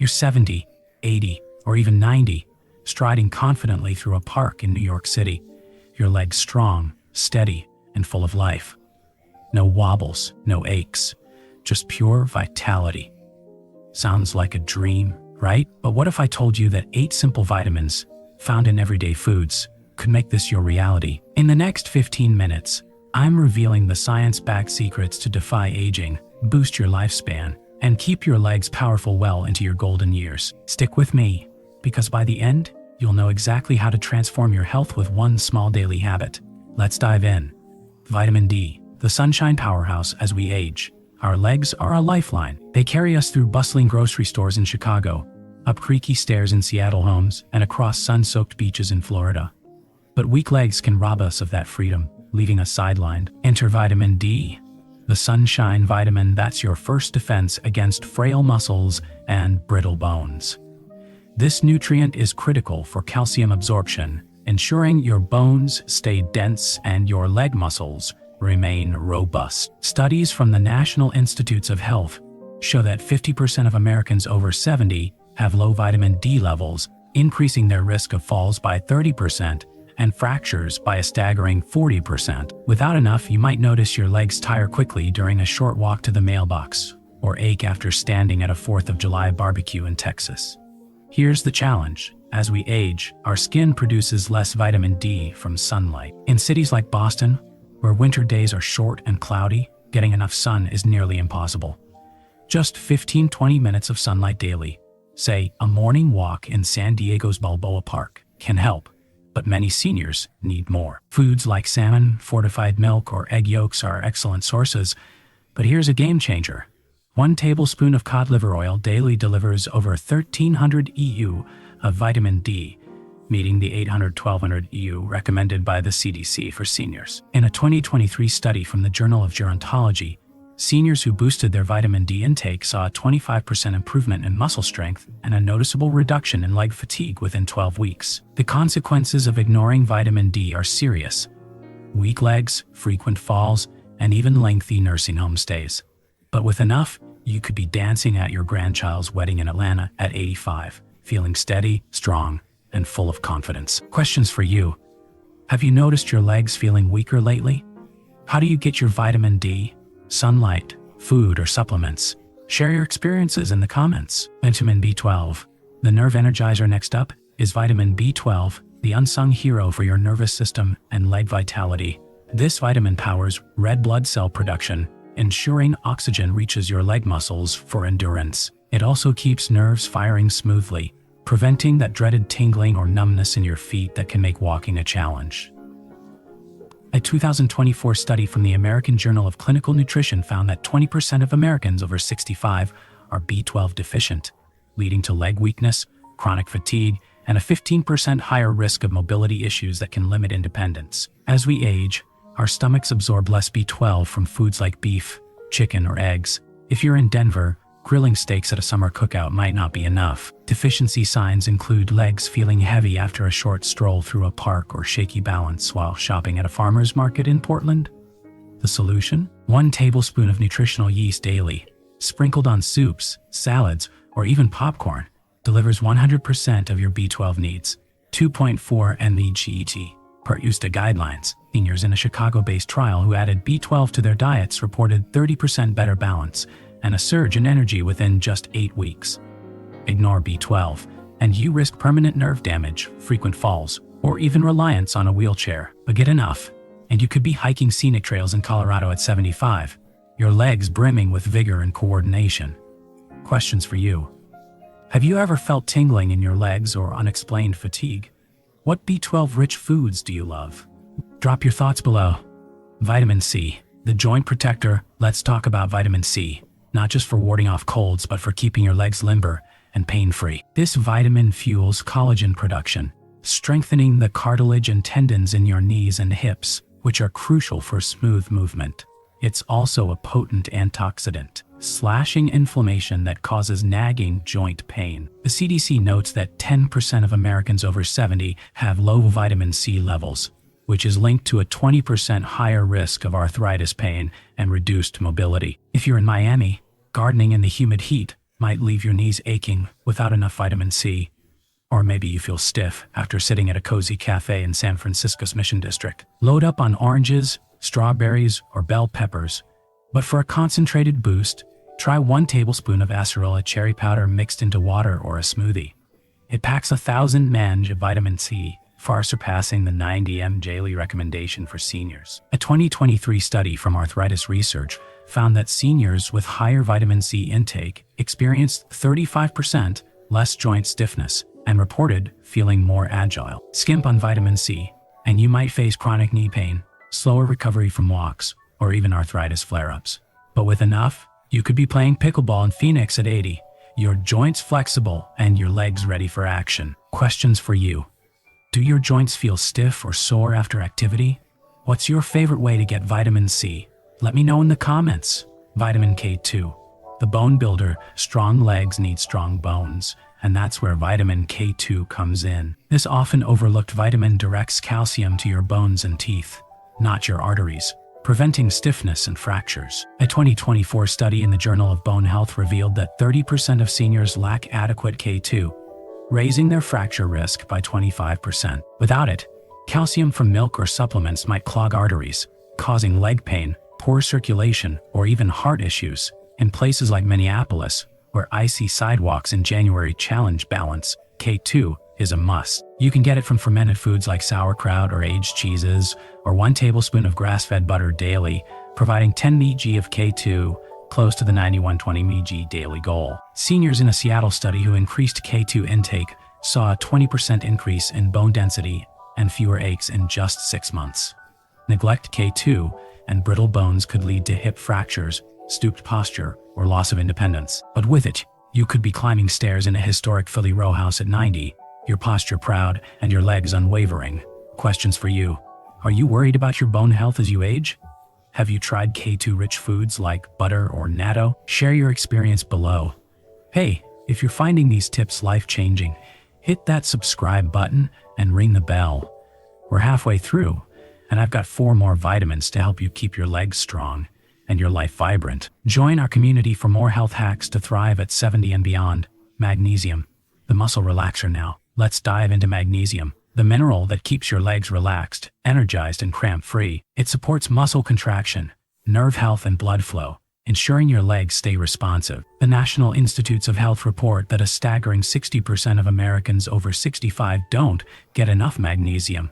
You're 70, 80, or even 90, striding confidently through a park in New York City, your legs strong, steady, and full of life. No wobbles, no aches, just pure vitality. Sounds like a dream, right? But what if I told you that 8 simple vitamins, found in everyday foods, could make this your reality? In the next 15 minutes, I'm revealing the science-backed secrets to defy aging, boost your lifespan, and keep your legs powerful well into your golden years. Stick with me, because by the end, you'll know exactly how to transform your health with one small daily habit. Let's dive in. Vitamin D, the sunshine powerhouse as we age. Our legs are a lifeline. They carry us through bustling grocery stores in Chicago, up creaky stairs in Seattle homes, and across sun-soaked beaches in Florida. But weak legs can rob us of that freedom, leaving us sidelined. Enter vitamin D, the sunshine vitamin that's your first defense against frail muscles and brittle bones. This nutrient is critical for calcium absorption, ensuring your bones stay dense and your leg muscles remain robust. Studies from the National Institutes of Health show that 50% of Americans over 70 have low vitamin D levels, increasing their risk of falls by 30% and fractures by a staggering 40%. Without enough, you might notice your legs tire quickly during a short walk to the mailbox, or ache after standing at a 4th of July barbecue in Texas. Here's the challenge. As we age, our skin produces less vitamin D from sunlight. In cities like Boston, where winter days are short and cloudy, getting enough sun is nearly impossible. Just 15-20 minutes of sunlight daily, say a morning walk in San Diego's Balboa Park, can help, but many seniors need more. Foods like salmon, fortified milk, or egg yolks are excellent sources, but here's a game changer. 1 tablespoon of cod liver oil daily delivers over 1,300 EU of vitamin D, meeting the 800-1,200 EU recommended by the CDC for seniors. In a 2023 study from the Journal of Gerontology, seniors who boosted their vitamin D intake saw a 25% improvement in muscle strength and a noticeable reduction in leg fatigue within 12 weeks. The consequences of ignoring vitamin D are serious: weak legs, frequent falls, and even lengthy nursing home stays. But with enough, you could be dancing at your grandchild's wedding in Atlanta at 85, feeling steady, strong, and full of confidence. Questions for you. Have you noticed your legs feeling weaker lately? How do you get your vitamin D? Sunlight, food, or supplements? Share your experiences in the comments. Vitamin B12, the nerve energizer. Next up is vitamin B12, the unsung hero for your nervous system and leg vitality. This vitamin powers red blood cell production, ensuring oxygen reaches your leg muscles for endurance. It also keeps nerves firing smoothly, preventing that dreaded tingling or numbness in your feet that can make walking a challenge. A 2024 study from the American Journal of Clinical Nutrition found that 20% of Americans over 65 are B12 deficient, leading to leg weakness, chronic fatigue, and a 15% higher risk of mobility issues that can limit independence. As we age, our stomachs absorb less B12 from foods like beef, chicken, or eggs. If you're in Denver, grilling steaks at a summer cookout might not be enough. Deficiency signs include legs feeling heavy after a short stroll through a park or shaky balance while shopping at a farmer's market in Portland. The solution? 1 tablespoon of nutritional yeast daily, sprinkled on soups, salads, or even popcorn, delivers 100% of your B12 needs. 2.4 mg/GET per USDA guidelines. Seniors in a Chicago-based trial who added B12 to their diets reported 30% better balance and a surge in energy within just 8 weeks. Ignore B12, and you risk permanent nerve damage, frequent falls, or even reliance on a wheelchair. But get enough, and you could be hiking scenic trails in Colorado at 75, your legs brimming with vigor and coordination. Questions for you. Have you ever felt tingling in your legs or unexplained fatigue? What B12-rich foods do you love? Drop your thoughts below. Vitamin C, the joint protector. Let's talk about vitamin C. Not just for warding off colds, but for keeping your legs limber and pain-free. This vitamin fuels collagen production, strengthening the cartilage and tendons in your knees and hips, which are crucial for smooth movement. It's also a potent antioxidant, slashing inflammation that causes nagging joint pain. The CDC notes that 10% of Americans over 70 have low vitamin C levels, which is linked to a 20% higher risk of arthritis pain and reduced mobility. If you're in Miami, gardening in the humid heat, might leave your knees aching without enough vitamin C. Or maybe you feel stiff after sitting at a cozy cafe in San Francisco's Mission District. Load up on oranges, strawberries, or bell peppers. But for a concentrated boost, try 1 tablespoon of acerola cherry powder mixed into water or a smoothie. It packs 1,000 mg of vitamin C, far surpassing the 90 mg daily recommendation for seniors. A 2023 study from Arthritis Research found that seniors with higher vitamin C intake experienced 35% less joint stiffness and reported feeling more agile. Skimp on vitamin C, and you might face chronic knee pain, slower recovery from walks, or even arthritis flare-ups. But with enough, you could be playing pickleball in Phoenix at 80, your joints flexible and your legs ready for action. Questions for you. Do your joints feel stiff or sore after activity? What's your favorite way to get vitamin C? Let me know in the comments. Vitamin K2. The bone builder, strong legs need strong bones, and that's where vitamin K2 comes in. This often overlooked vitamin directs calcium to your bones and teeth, not your arteries, preventing stiffness and fractures. A 2024 study in the Journal of Bone Health revealed that 30% of seniors lack adequate K2, raising their fracture risk by 25%. Without it, calcium from milk or supplements might clog arteries, causing leg pain, poor circulation, or even heart issues. In places like Minneapolis, where icy sidewalks in January challenge balance, K2 is a must. You can get it from fermented foods like sauerkraut or aged cheeses, or 1 tablespoon of grass-fed butter daily, providing 10 mg of K2, close to the 9120 mg daily goal. Seniors in a Seattle study who increased K2 intake saw a 20% increase in bone density and fewer aches in just 6 months. Neglect K2, and brittle bones could lead to hip fractures, stooped posture, or loss of independence. But with it, you could be climbing stairs in a historic Philly row house at 90, your posture proud and your legs unwavering. Questions for you. Are you worried about your bone health as you age? Have you tried K2-rich foods like butter or natto? Share your experience below. Hey, if you're finding these tips life-changing, hit that subscribe button and ring the bell. We're halfway through, and I've got 4 more vitamins to help you keep your legs strong and your life vibrant. Join our community for more health hacks to thrive at 70 and beyond. Magnesium, the muscle relaxer now. Let's dive into magnesium, the mineral that keeps your legs relaxed, energized, and cramp-free. It supports muscle contraction, nerve health, and blood flow, ensuring your legs stay responsive. The National Institutes of Health report that a staggering 60% of Americans over 65 don't get enough magnesium,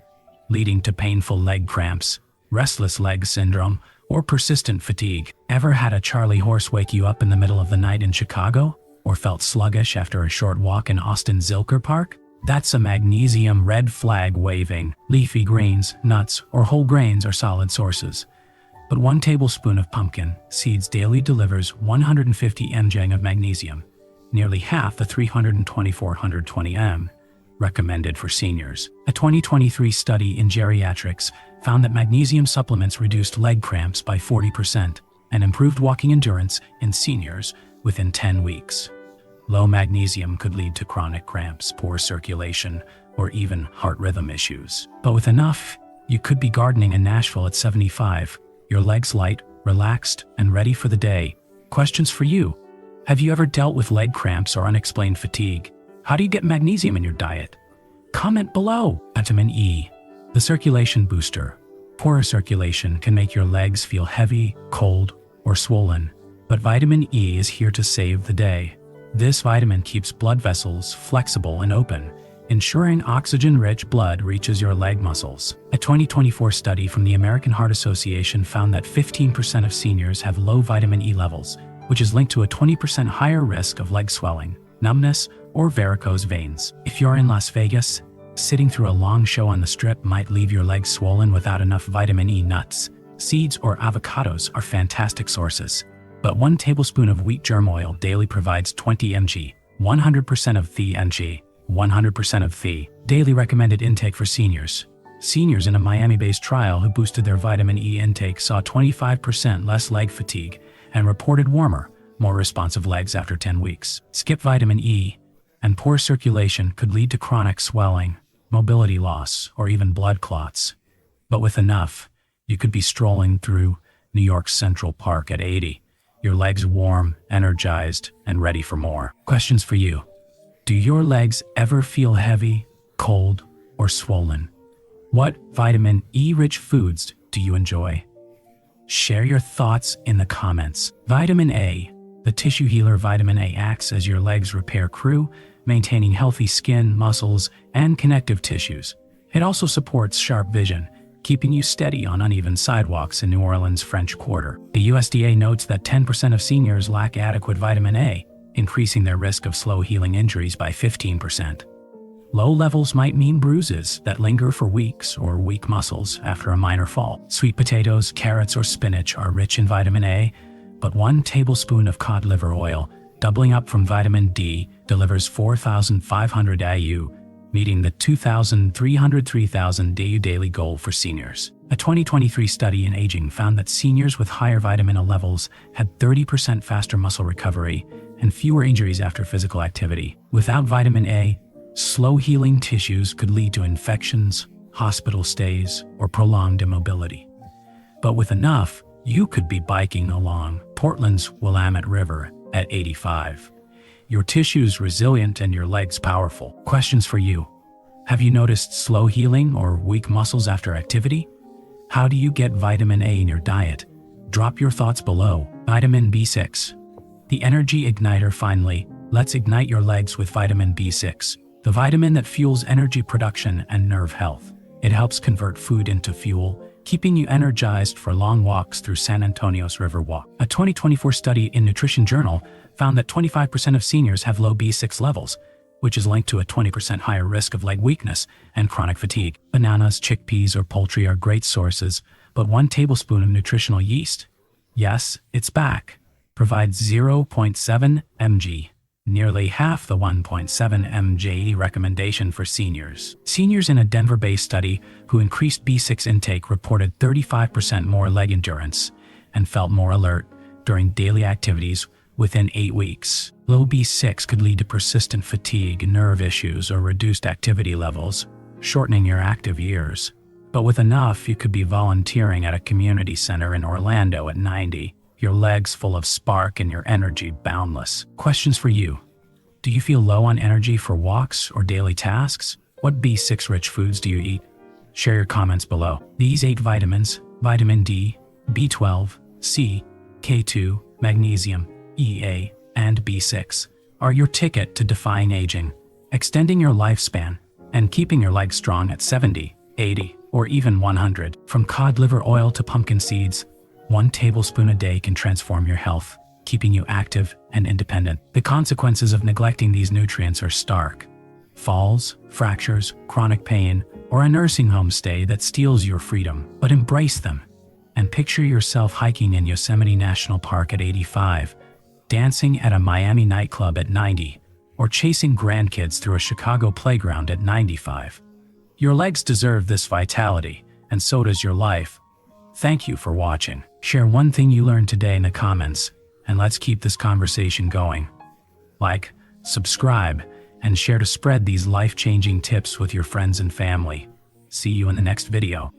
leading to painful leg cramps, restless leg syndrome, or persistent fatigue. Ever had a Charlie horse wake you up in the middle of the night in Chicago? Or felt sluggish after a short walk in Austin Zilker Park? That's a magnesium red flag waving. Leafy greens, nuts, or whole grains are solid sources. But 1 tablespoon of pumpkin seeds daily delivers 150 mg of magnesium, nearly half the 320-420 mg recommended for seniors. A 2023 study in geriatrics found that magnesium supplements reduced leg cramps by 40% and improved walking endurance in seniors within 10 weeks. Low magnesium could lead to chronic cramps, poor circulation, or even heart rhythm issues. But with enough, you could be gardening in Nashville at 75, your legs light, relaxed, and ready for the day. Questions for you. Have you ever dealt with leg cramps or unexplained fatigue? How do you get magnesium in your diet? Comment below. Vitamin E, the circulation booster. Poor circulation can make your legs feel heavy, cold, or swollen, but vitamin E is here to save the day. This vitamin keeps blood vessels flexible and open, ensuring oxygen-rich blood reaches your leg muscles. A 2024 study from the American Heart Association found that 15% of seniors have low vitamin E levels, which is linked to a 20% higher risk of leg swelling, numbness, or varicose veins. If you're in Las Vegas, sitting through a long show on the Strip might leave your legs swollen without enough vitamin E. Nuts, seeds, or avocados are fantastic sources. But 1 tablespoon of wheat germ oil daily provides 20 mg, 100% of the mg, 100% of the daily recommended intake for seniors. Seniors in a Miami-based trial who boosted their vitamin E intake saw 25% less leg fatigue and reported warmer, more responsive legs after 10 weeks. Skip vitamin E, and poor circulation could lead to chronic swelling, mobility loss, or even blood clots. But with enough, you could be strolling through New York's Central Park at 80, your legs warm, energized, and ready for more. Questions for you. Do your legs ever feel heavy, cold, or swollen? What vitamin E-rich foods do you enjoy? Share your thoughts in the comments. Vitamin A. The tissue healer vitamin A acts as your leg's repair crew, maintaining healthy skin, muscles, and connective tissues. It also supports sharp vision, keeping you steady on uneven sidewalks in New Orleans' French Quarter. The USDA notes that 10% of seniors lack adequate vitamin A, increasing their risk of slow-healing injuries by 15%. Low levels might mean bruises that linger for weeks or weak muscles after a minor fall. Sweet potatoes, carrots, or spinach are rich in vitamin A, but 1 tablespoon of cod liver oil, doubling up from vitamin D, delivers 4,500 IU, meeting the 2,300-3,000 IU daily goal for seniors. A 2023 study in aging found that seniors with higher vitamin A levels had 30% faster muscle recovery and fewer injuries after physical activity. Without vitamin A, slow-healing tissues could lead to infections, hospital stays, or prolonged immobility. But with enough, you could be biking along Portland's Willamette River at 85. Your tissues resilient and your legs powerful. Questions for you. Have you noticed slow healing or weak muscles after activity? How do you get vitamin A in your diet? Drop your thoughts below. Vitamin B6. The energy igniter finally. Let's ignite your legs with vitamin B6, the vitamin that fuels energy production and nerve health. It helps convert food into fuel, keeping you energized for long walks through San Antonio's River Walk. A 2024 study in Nutrition Journal found that 25% of seniors have low B6 levels, which is linked to a 20% higher risk of leg weakness and chronic fatigue. Bananas, chickpeas, or poultry are great sources, but 1 tablespoon of nutritional yeast, yes, it's back, provides 0.7 mg, nearly half the 1.7 mg recommendation for seniors. Seniors in a Denver-based study who increased B6 intake reported 35% more leg endurance and felt more alert during daily activities within 8 weeks. Low B6 could lead to persistent fatigue, nerve issues, or reduced activity levels, shortening your active years. But with enough, you could be volunteering at a community center in Orlando at 90, your legs full of spark and your energy boundless. Questions for you. Do you feel low on energy for walks or daily tasks? What B6-rich foods do you eat? Share your comments below. These 8 vitamins, vitamin D, B12, C, K2, magnesium, EA, and B6, are your ticket to defying aging, extending your lifespan, and keeping your legs strong at 70, 80, or even 100. From cod liver oil to pumpkin seeds, 1 tablespoon a day can transform your health, keeping you active and independent. The consequences of neglecting these nutrients are stark. Falls, fractures, chronic pain, or a nursing home stay that steals your freedom. But embrace them, and picture yourself hiking in Yosemite National Park at 85, dancing at a Miami nightclub at 90, or chasing grandkids through a Chicago playground at 95. Your legs deserve this vitality, and so does your life. Thank you for watching. Share one thing you learned today in the comments, and let's keep this conversation going. Like, subscribe, and share to spread these life-changing tips with your friends and family. See you in the next video.